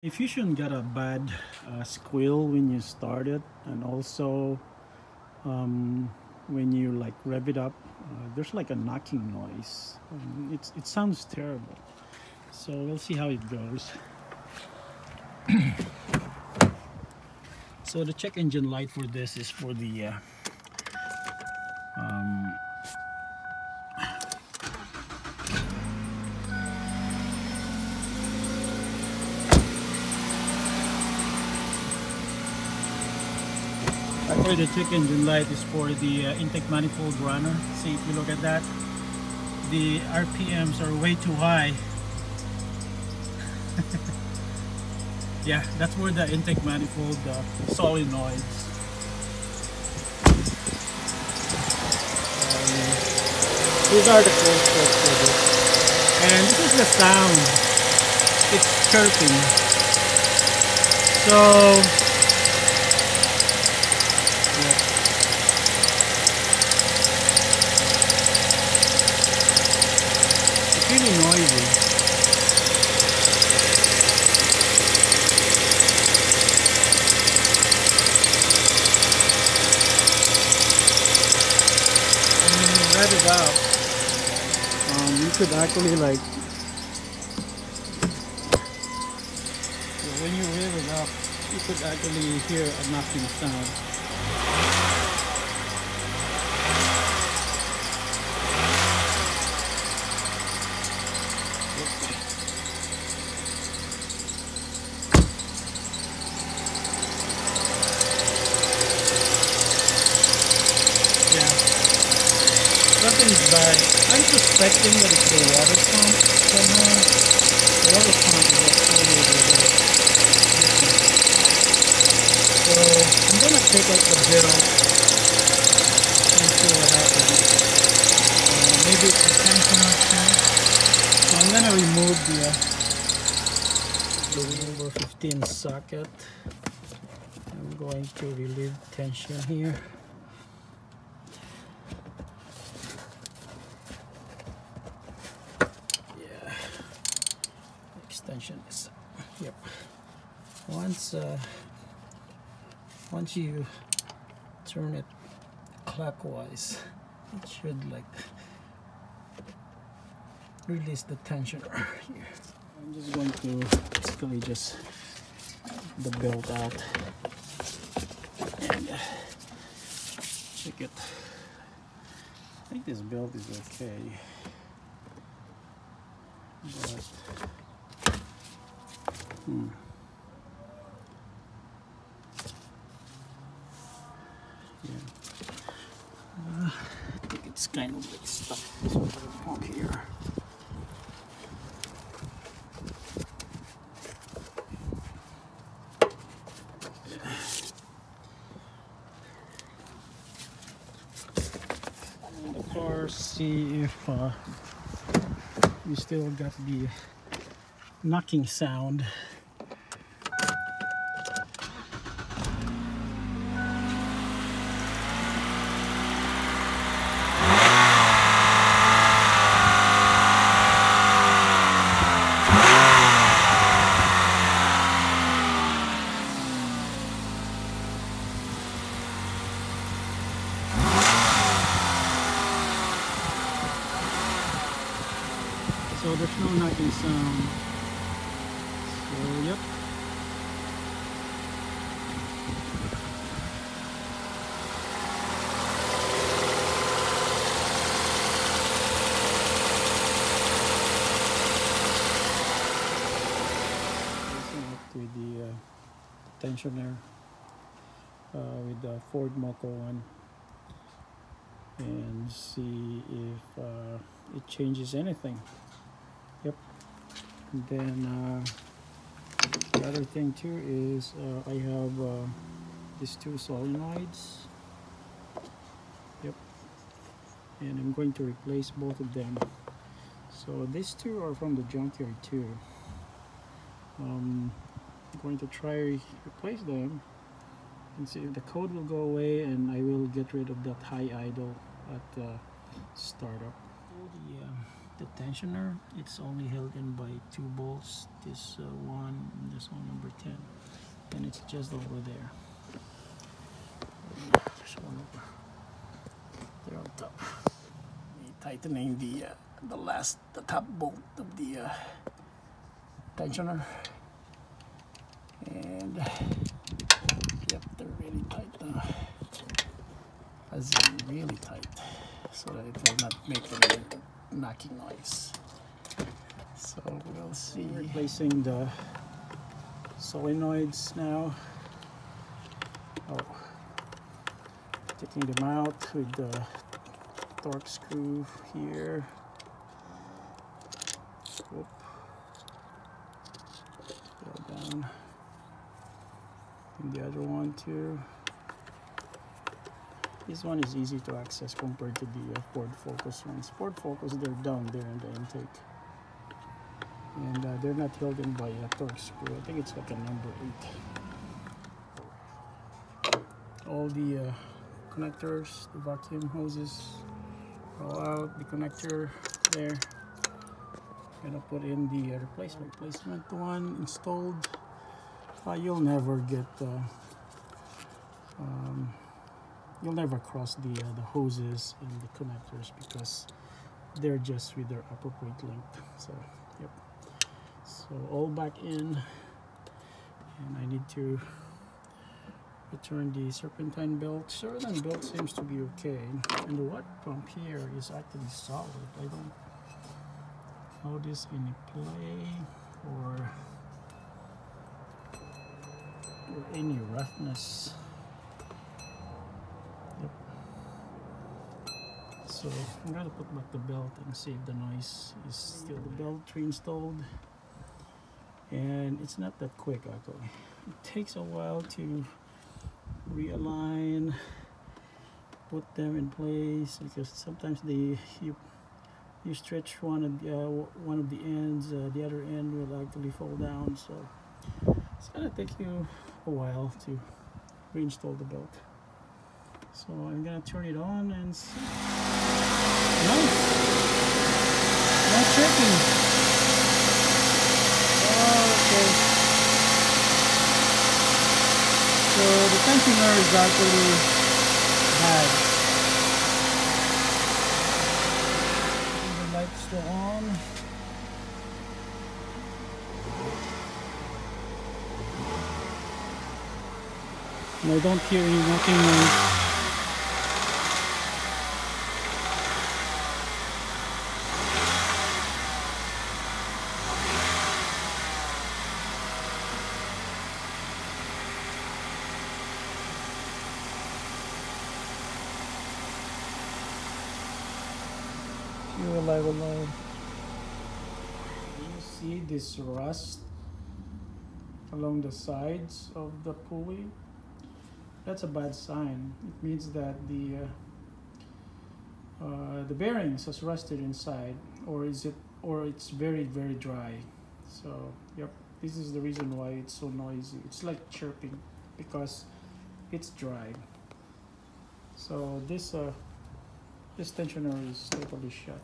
If you shouldn't get a bad squeal when you start it, and also when you like rev it up, there's like a knocking noise. It sounds terrible. So we'll see how it goes. So the check engine light for this is for the actually the check engine light is for the intake manifold runner. See, if you look at that, the RPMs are way too high. Yeah, that's where the intake manifold solenoids. These are the close clips for this. And this is the sound. It's chirping. So yeah. It's really noisy. Rev it up, you could actually like, when you rev it up, you could actually hear a knocking sound. Nothing's bad. I'm suspecting that it's the water pump somehow. The water pump is actually different. So I'm gonna take out the bill and see what happens. Maybe it's a tensioner too. So I'm gonna remove the number 15 socket. I'm going to relieve tension here. Extension is, yep. Once you turn it clockwise, it should like release the tension here. I'm just going to basically just the belt out and check it. I think this belt is okay, but yeah, I think it's kind of like stuck on here. And the car, see if we still got the knocking sound. So there's no knocking sound. So yep. To the tensioner with the Ford Moco one, and see if it changes anything. Yep. And then the other thing too is I have these two solenoids. Yep. And I'm going to replace both of them. So these two are from the junkyard too. I'm going to try replace them and see if the code will go away, and I will get rid of that high idle at startup. the tensioner. It's only held in by 2 bolts, this one and this one, number 10, and it's just over there. There's one over there on top. Tightening the top bolt of the tensioner, and yep, they're really tight now, as in really tight, so that it will not make any knocking noise. So we'll see. Replacing the solenoids now. Taking them out with the torque screw here. Whoop. Go down. And the other one too. This one is easy to access compared to the Ford Focus ones. Ford Focus, they're down there in the intake, and they're not held in by a torque screw. I think it's like a number 8. All the connectors, the vacuum hoses, roll out the connector there. Gonna put in the replacement one installed. You'll never get you'll never cross the hoses and the connectors because they're just with their appropriate length. So yep, so all back in, and I need to return the serpentine belt. Serpentine belt seems to be okay, and the water pump here is actually solid. I don't notice any play or any roughness. Yep. So I'm going to put back the belt and see if the noise is still. The belt reinstalled, and it's not that quick actually. It takes a while to realign, put them in place, because sometimes you stretch one of the ends, the other end will actually fall down. So it's gonna take you a while to reinstall the belt. So I'm gonna turn it on and see. Nice, no chirping. Okay. So the tensioner is actually bad. The light's still on. And I don't hear any knocking noise. Fuel level low. You see this rust along the sides of the pulley? That's a bad sign. It means that the bearings has rusted inside, or it's very dry. So yep, this is the reason why it's so noisy. It's like chirping because it's dry. So this tensioner is totally shut.